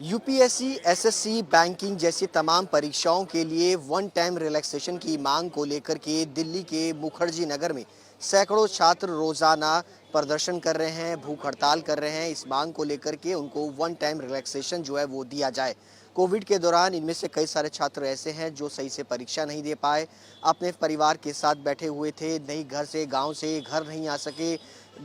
UPSC, SSC, banking जैसी तमाम परीक्षाओं के लिए वन टाइम रिलैक्सेशन की मांग को लेकर के दिल्ली के मुखर्जी नगर में सैकड़ों छात्र रोजाना प्रदर्शन कर रहे हैं, भूख हड़ताल कर रहे हैं। इस मांग को लेकर के उनको वन टाइम रिलैक्सेशन जो है वो दिया जाए। कोविड के दौरान इनमें से कई सारे छात्र ऐसे हैं जो सही से परीक्षा नहीं दे पाए, अपने परिवार के साथ बैठे हुए थे, नहीं घर से, गांव से घर नहीं आ सके,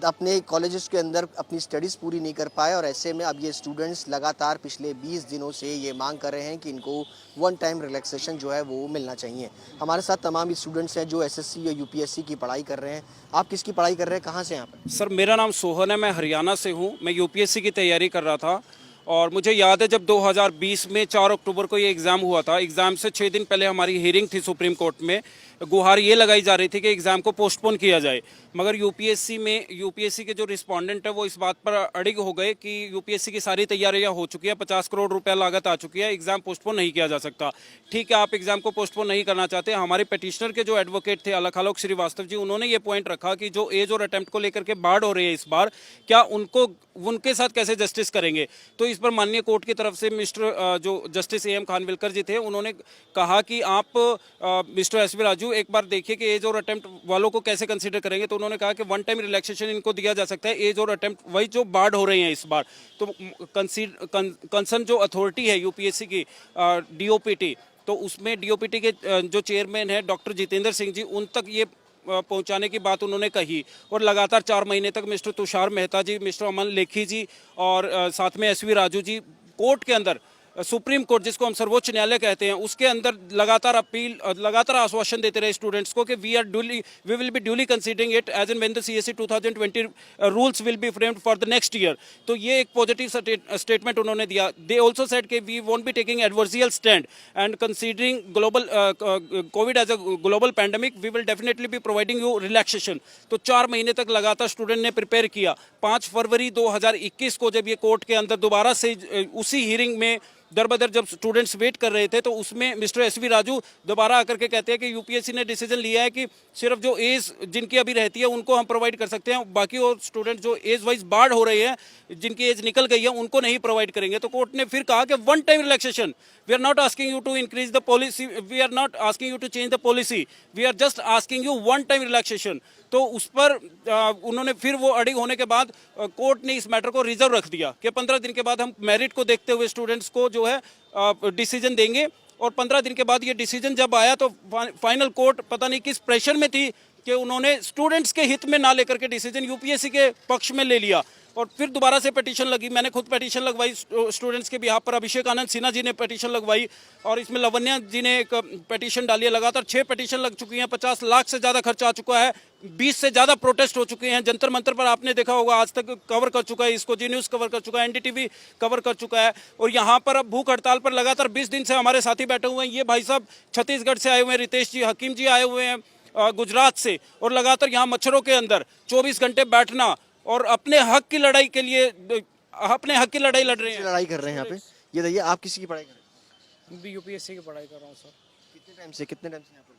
अपने कॉलेजेस के अंदर अपनी स्टडीज़ पूरी नहीं कर पाए। और ऐसे में अब ये स्टूडेंट्स लगातार पिछले 20 दिनों से ये मांग कर रहे हैं कि इनको वन टाइम रिलैक्सेशन जो है वो मिलना चाहिए। हमारे साथ तमाम स्टूडेंट्स हैं जो एसएससी या यूपीएससी की पढ़ाई कर रहे हैं। आप किसकी पढ़ाई कर रहे हैं, कहाँ से यहाँ पर? सर मेरा नाम सोहन है, मैं हरियाणा से हूँ। मैं यूपीएससी की तैयारी कर रहा था और मुझे याद है जब 2020 में 4 अक्टूबर को ये एग्ज़ाम हुआ था। एग्ज़ाम से 6 दिन पहले हमारी हियरिंग थी सुप्रीम कोर्ट में। गुहार ये लगाई जा रही थी कि एग्ज़ाम को पोस्टपोन किया जाए, मगर यूपीएससी के जो रिस्पोंडेंट है वो इस बात पर अड़िग हो गए कि यूपीएससी की सारी तैयारियां हो चुकी है, 50 करोड़ रुपया लागत आ चुकी है, एग्ज़ाम पोस्टपोन नहीं किया जा सकता। ठीक है, आप एग्ज़ाम को पोस्टपोन नहीं करना चाहते। हमारे पटिशनर के जो एडवोकेट थे अलख आलोक श्रीवास्तव जी, उन्होंने ये पॉइंट रखा कि जो एज और अटेम्प्ट को लेकर के बाढ़ हो रही है इस बार, क्या उनके साथ कैसे जस्टिस करेंगे। तो इस पर माननीय कोर्ट की तरफ से मिस्टर जो जस्टिस एम खानविलकर जी थे, उन्होंने कहा कि आप मिस्टर एसवी राजू एक बार देखिए कि एज और अटेम्प्ट वालों को कैसे कंसीडर करेंगे। तो उन्होंने कहा कि वन टाइम रिलैक्सेशन इनको दिया जा सकता है, एज और अटेम्प्ट वही जो बाढ़ हो रही हैं इस बार। तो कंसर्न जो अथॉरिटी है यूपीएससी की, डीओपीटी, तो उसमें डीओपीटी के जो चेयरमैन है डॉक्टर जितेंद्र सिंह जी, उन तक ये पहुंचाने की बात उन्होंने कही। और लगातार 4 महीने तक मिस्टर तुषार मेहता जी, मिस्टर अमन लेखी जी और साथ में एसवी राजू जी कोर्ट के अंदर, सुप्रीम कोर्ट जिसको हम सर्वोच्च न्यायालय कहते हैं, उसके अंदर लगातार आश्वासन देते रहे स्टूडेंट्स को कि we will be duly considering it as and when the CSE 2020 rules will be framed for the next year. तो ये एक पॉजिटिव स्टेटमेंट उन्होंने दिया। दे ऑल्सो सेड कि we won't be taking adversarial stand and considering global COVID as a global pandemic, we will definitely be providing you relaxation. तो 4 महीने तक लगातार स्टूडेंट ने प्रिपेयर किया। 5 फरवरी 2021 को जब ये कोर्ट के अंदर दोबारा से उसी हियरिंग में दर बदर जब स्टूडेंट्स वेट कर रहे थे, तो उसमें मिस्टर एसवी राजू दोबारा आकर के कहते हैं कि यूपीएससी ने डिसीजन लिया है कि सिर्फ जो एज जिनकी अभी रहती है उनको हम प्रोवाइड कर सकते हैं, बाकी और स्टूडेंट जो एज वाइज बाढ़ हो रही है, जिनकी एज निकल गई है, उनको नहीं प्रोवाइड करेंगे। तो कोर्ट ने फिर कहा कि one time relaxation, we are not asking you to increase the policy, we are not asking you to change the policy, we are just asking you one time relaxation. तो उस पर उन्होंने फिर वो अड़िग होने के बाद कोर्ट ने इस मैटर को रिजर्व रख दिया कि 15 दिन के बाद हम मेरिट को देखते हुए स्टूडेंट्स को जो है डिसीजन देंगे। और 15 दिन के बाद ये डिसीजन जब आया तो फाइनल कोर्ट पता नहीं किस प्रेशर में थी कि उन्होंने स्टूडेंट्स के हित में ना लेकर के डिसीजन यूपीएससी के पक्ष में ले लिया। और फिर दोबारा से पिटीशन लगी, मैंने खुद पिटीशन लगवाई स्टूडेंट्स के बिहाफ पर, अभिषेक आनंद सिन्हा जी ने पिटीशन लगवाई और इसमें लवन्या जी ने एक पिटीशन डाली है। लगातार 6 पिटीशन लग चुकी हैं, 50 लाख से ज़्यादा खर्चा आ चुका है, 20 से ज़्यादा प्रोटेस्ट हो चुके हैं। जंतर मंतर पर आपने देखा होगा, आज तक कवर कर चुका है इसको, जी न्यूज़ कवर कर चुका है, एनडीटीवी कवर कर चुका है। और यहाँ पर अब भूख हड़ताल पर लगातार 20 दिन से हमारे साथी बैठे हुए हैं। ये भाई साहब छत्तीसगढ़ से आए हुए हैं, रितेश जी, हकीम जी आए हुए हैं गुजरात से, और लगातार यहाँ मच्छरों के अंदर 24 घंटे बैठना और अपने हक की लड़ाई के लिए, अपने हक की लड़ाई लड़ रहे हैं। लड़ाई कर रहे हैं यहाँ पे। ये बताइए, आप किसी की पढ़ाई कर रहे हैं? भी यूपीएससी की पढ़ाई कर रहा हूँ सर। कितने टाइम से यहाँ पर?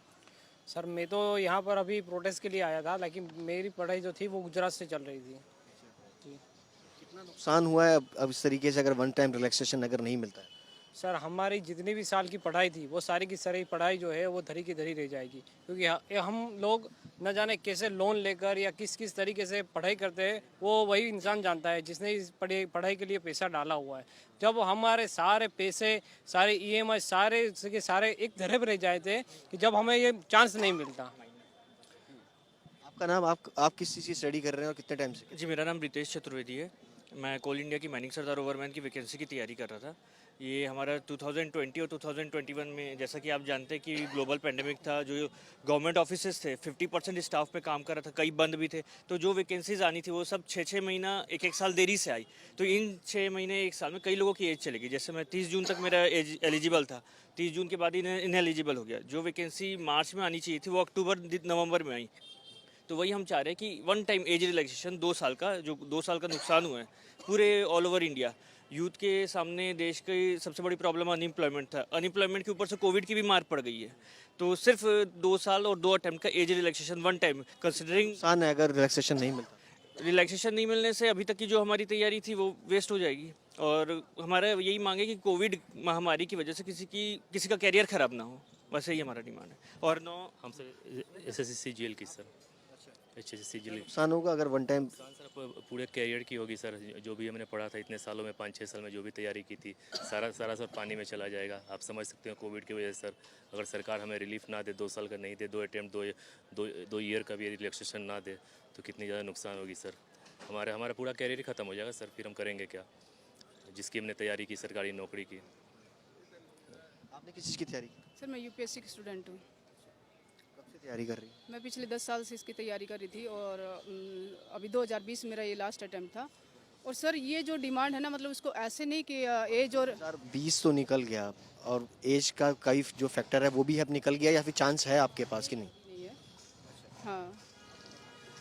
सर मैं तो यहाँ पर अभी प्रोटेस्ट के लिए आया था, लेकिन मेरी पढ़ाई जो थी वो गुजरात से चल रही थी जी। कितना नुकसान हुआ है अब इस तरीके से अगर वन टाइम रिलैक्सेशन अगर नहीं मिलता है? सर हमारी जितनी भी साल की पढ़ाई थी वो सारी की सारी पढ़ाई जो है वो धरी की धरी रह जाएगी, क्योंकि हम लोग न जाने कैसे लोन लेकर या किस किस तरीके से पढ़ाई करते हैं, वो वही इंसान जानता है जिसने इस पढ़ाई के लिए पैसा डाला हुआ है। जब हमारे सारे पैसे, सारे ईएमआई सारे के सारे एक धरे पर रह जाए थे कि जब हमें ये चांस नहीं मिलता। आपका नाम, आप किस चीज़ की स्टडी कर रहे हैं और कितने टाइम से? जी, मेरा नाम रितेश चतुर्वेदी है। मैं कोल इंडिया की माइनिंग सरदार ओवरमैन की वैकेंसी की तैयारी कर रहा था। ये हमारा 2020 और 2021 में, जैसा कि आप जानते हैं कि ग्लोबल पेंडेमिक था, जो गवर्नमेंट ऑफिसेज थे 50% स्टाफ पे काम कर रहा था, कई बंद भी थे। तो जो वैकेंसीज आनी थी वो सब 6-6 महीना, 1-1 साल देरी से आई। तो इन 6 महीने 1 साल में कई लोगों की एज चली गई। जैसे मैं 30 जून तक मेरा एज एलिजिबल था, 30 जून के बाद इनएलिजिबल हो गया। जो वैकेंसी मार्च में आनी चाहिए थी वो अक्टूबर नवंबर में आई। तो वही हम चाह रहे हैं कि वन टाइम एज रिलैक्सेशन 2 साल का, जो 2 साल का नुकसान हुआ है पूरे ऑल ओवर इंडिया। यूथ के सामने देश की सबसे बड़ी प्रॉब्लम अनएम्प्लॉयमेंट था। अनएम्प्लॉयमेंट के ऊपर से कोविड की भी मार पड़ गई है। तो सिर्फ 2 साल और 2 अटेम्प्ट का age relaxation one time considering नुकसान है अगर रिलैक्सेशन नहीं मिलता? रिलैक्सेशन नहीं मिलने से अभी तक की जो हमारी तैयारी थी वो वेस्ट हो जाएगी। और हमारा यही मांग है कि कोविड महामारी की वजह से किसी का कैरियर ख़राब ना हो, बस यही हमारा डिमांड है। और हमसे एसएससी जेल की सर, एचएससी जेल नुकसान होगा अगर वन टाइम सर पूरे कैरियर की होगी सर। जो भी हमने पढ़ा था इतने सालों में, 5-6 साल में जो भी तैयारी की थी, सारा सर पानी में चला जाएगा। आप समझ सकते हो कोविड की वजह से सर, अगर सरकार हमें रिलीफ ना दे, 2 साल का नहीं दे, 2 अटेम्प्ट, दो ईयर का भी रिलैक्सेशन ना दे, तो कितनी ज़्यादा नुकसान होगी सर। हमारा पूरा कैरियर ही ख़त्म हो जाएगा सर। फिर हम करेंगे क्या, जिसकी हमने तैयारी की, सरकारी नौकरी की। आपने किस चीज़ की तैयारी की? सर मैं यूपीएससी की स्टूडेंट हूँ। कब से तैयारी कर रही हैं? मैं पिछले 10 साल से इसकी तैयारी कर रही थी और अभी 2020 मेरा ये लास्ट अटेम्प्ट था। और सर ये जो डिमांड है ना, मतलब उसको ऐसे नहीं कि एज और 2020 तो निकल गया और एज का कई जो फैक्टर है वो भी अब निकल गया, या फिर चांस है आपके पास कि नहीं? नहीं है। हाँ,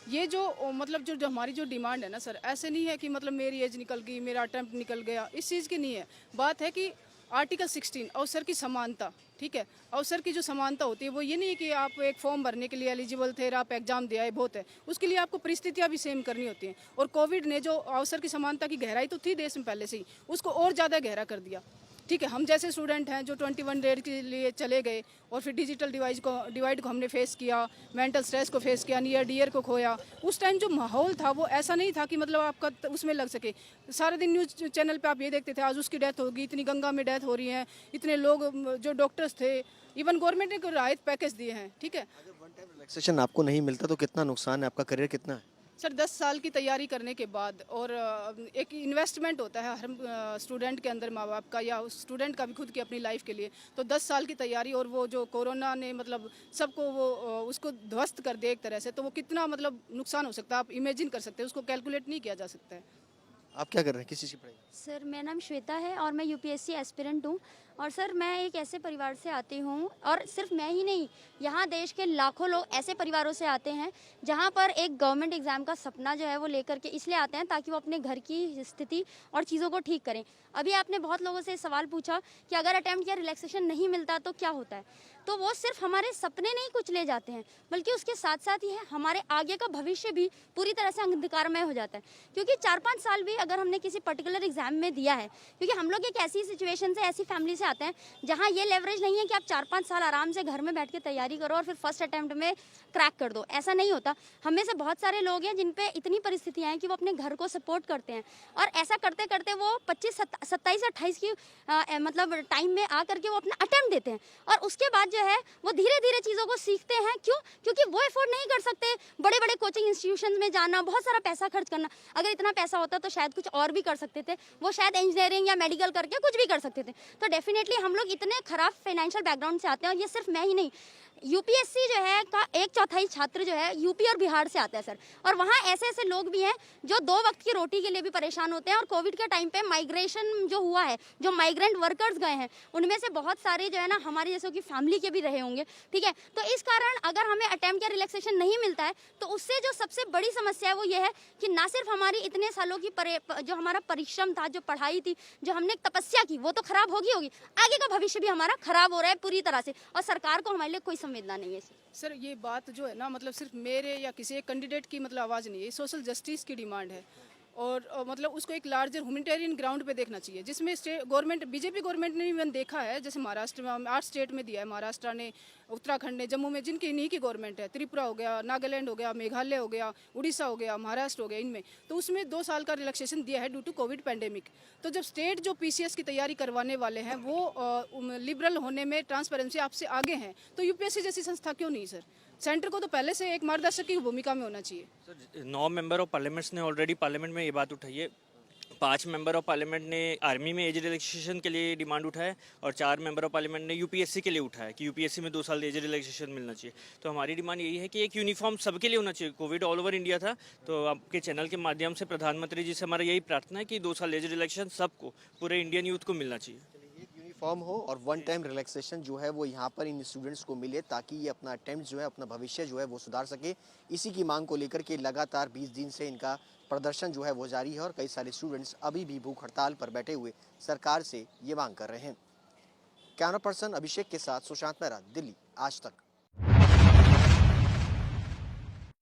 ये जो मतलब जो हमारी जो डिमांड है ना सर, ऐसे नहीं है कि मतलब मेरी एज निकल गई, मेरा अटेम्प्ट निकल गया, इस चीज़ की नहीं है। बात है कि आर्टिकल 16 अवसर की समानता, ठीक है। अवसर की जो समानता होती है वो ये नहीं है कि आप एक फॉर्म भरने के लिए एलिजिबल थे और आप एग्जाम दिया है, बहुत है। उसके लिए आपको परिस्थितियां भी सेम करनी होती हैं। और कोविड ने जो अवसर की समानता की गहराई तो थी देश में पहले से ही, उसको और ज़्यादा गहरा कर दिया, ठीक है। हम जैसे स्टूडेंट हैं जो 21 डेज के लिए चले गए और फिर डिजिटल डिवाइड को हमने फेस किया, मेंटल स्ट्रेस को फेस किया, नियर डियर को खोया। उस टाइम जो माहौल था वो ऐसा नहीं था कि मतलब आपका उसमें लग सके। सारा दिन न्यूज़ चैनल पे आप ये देखते थे आज उसकी डेथ होगी, इतनी गंगा में डेथ हो रही है, इतने लोग जो डॉक्टर्स थे, इवन गवर्नमेंट ने कोई राहत पैकेज दिए हैं, ठीक है। अगर वन टाइम रिलैक्सेशन आपको नहीं मिलता तो कितना नुकसान है, आपका करियर कितना है? सर 10 साल की तैयारी करने के बाद, और एक इन्वेस्टमेंट होता है हर स्टूडेंट के अंदर, माँ बाप का या स्टूडेंट का भी खुद की अपनी लाइफ के लिए। तो 10 साल की तैयारी और वो जो कोरोना ने मतलब सबको वो उसको ध्वस्त कर दिया एक तरह से, तो वो कितना मतलब नुकसान हो सकता है आप इमेजिन कर सकते हैं, उसको कैलकुलेट नहीं किया जा सकता है। आप क्या कर रहे हैं, किस चीज़ की पढ़ाई? सर मेरा नाम श्वेता है और मैं यूपीएससी एस्पिरेंट हूँ। और सर मैं एक ऐसे परिवार से आती हूँ, और सिर्फ मैं ही नहीं, यहाँ देश के लाखों लोग ऐसे परिवारों से आते हैं जहाँ पर एक गवर्नमेंट एग्ज़ाम का सपना जो है वो लेकर के इसलिए आते हैं ताकि वो अपने घर की स्थिति और चीज़ों को ठीक करें। अभी आपने बहुत लोगों से सवाल पूछा कि अगर अटेम्प्ट या रिलैक्सेशन नहीं मिलता तो क्या होता है, तो वो सिर्फ हमारे सपने नहीं कुछ ले जाते हैं, बल्कि उसके साथ साथ ही है हमारे आगे का भविष्य भी पूरी तरह से अंधकारमय हो जाता है। क्योंकि 4-5 साल भी अगर हमने किसी पर्टिकुलर एग्जाम में दिया है, क्योंकि हम लोग एक ऐसी सिचुएशन से, ऐसी फैमिली से आते हैं जहाँ ये लेवरेज नहीं है कि आप 4-5 साल आराम से घर में बैठ के तैयारी करो और फिर फर्स्ट अटेम्प्ट में क्रैक कर दो, ऐसा नहीं होता। हम में से बहुत सारे लोग हैं जिन पे इतनी परिस्थितियाँ हैं कि वो अपने घर को सपोर्ट करते हैं, और ऐसा करते करते वो 25-27-28 की मतलब टाइम में आ करके वो अपना अटेम्प्ट देते हैं, और उसके बाद जो है वो धीरे धीरे चीज़ों को सीखते हैं। क्यों? क्योंकि वो अफोर्ड नहीं कर सकते बड़े बड़े कोचिंग इंस्टीट्यूशंस में जाना, बहुत सारा पैसा खर्च करना। अगर इतना पैसा होता तो शायद कुछ और भी कर सकते थे, वो शायद इंजीनियरिंग या मेडिकल करके कुछ भी कर सकते थे। तो डेफिनेटली हम लोग इतने खराब फाइनेंशियल बैकग्राउंड से आते हैं, और ये सिर्फ मैं ही नहीं, यूपीएससी जो है का 1/4 छात्र जो है यूपी और बिहार से आता है सर। और वहाँ ऐसे ऐसे लोग भी हैं जो 2 वक्त की रोटी के लिए भी परेशान होते हैं। और कोविड के टाइम पे माइग्रेशन जो हुआ है, जो माइग्रेंट वर्कर्स गए हैं, उनमें से बहुत सारे जो है ना हमारे जैसे की फैमिली के भी रहे होंगे, ठीक है। तो इस कारण अगर हमें अटेम्प्ट या रिलैक्सेशन नहीं मिलता है तो उससे जो सबसे बड़ी समस्या है वो ये है कि ना सिर्फ हमारी इतने सालों की जो हमारा परिश्रम था, जो पढ़ाई थी, जो हमने तपस्या की, वो तो खराब होगी, आगे का भविष्य भी हमारा खराब हो रहा है पूरी तरह से, और सरकार को हमारे लिए कोई संवेदना नहीं है। सर ये बात जो है ना, मतलब सिर्फ मेरे या किसी एक कैंडिडेट की मतलब आवाज़ नहीं है, ये सोशल जस्टिस की डिमांड है। और मतलब उसको एक लार्जर ह्यूमैनिटेरियन ग्राउंड पे देखना चाहिए, जिसमें गवर्नमेंट, बीजेपी गवर्नमेंट ने भी देखा है, जैसे महाराष्ट्र में 8 स्टेट में दिया है, महाराष्ट्र ने, उत्तराखंड ने, जम्मू में, जिनकी इन्हीं की गवर्नमेंट है, त्रिपुरा हो गया, नागालैंड हो गया, मेघालय हो गया, उड़ीसा हो गया, महाराष्ट्र हो गया, इनमें तो उसमें 2 साल का रिलैक्सेशन दिया है ड्यू टू कोविड पैंडेमिक। तो जब स्टेट जो पीसीएस की तैयारी करवाने वाले हैं वो लिबरल होने में, ट्रांसपेरेंसी आपसे आगे हैं, तो यूपीएससी जैसी संस्था क्यों नहीं सर? सेंटर को तो पहले से एक मार्गदर्शक की भूमिका में होना चाहिए। सर 9 मेंबर ऑफ पार्लियामेंट्स ने ऑलरेडी पार्लियामेंट में ये बात उठाई है। 5 मेंबर ऑफ पार्लियामेंट ने आर्मी में एज रिलैक्सेशन के लिए डिमांड उठाया, और 4 मेंबर ऑफ पार्लियामेंट ने यूपीएससी के लिए उठाया कि यूपीएससी में 2 साल एज रिलैक्सेशन मिलना चाहिए। तो हमारी डिमांड यही है कि एक यूनिफॉर्म सबके लिए होना चाहिए। कोविड ऑल ओवर इंडिया था, तो आपके चैनल के माध्यम से प्रधानमंत्री जी से हमारा यही प्रार्थना है कि 2 साल एज रिलैक्सेशन सबको, पूरे इंडियन यूथ को मिलना चाहिए। यूनिफॉर्म हो और वन टाइम रिलैक्सेशन जो है वो यहाँ पर इन स्टूडेंट्स को मिले, ताकि ये अपना अटेम्प्ट जो है, अपना भविष्य जो है वो सुधार सके। इसी की मांग को लेकर के लगातार 20 दिन से इनका प्रदर्शन जो है वो जारी है, और कई सारे स्टूडेंट्स अभी भी भूख हड़ताल पर बैठे हुए सरकार से ये मांग कर रहे हैं। कैमरा पर्सन अभिषेक के साथ सुशांत मेहरा, दिल्ली आज तक।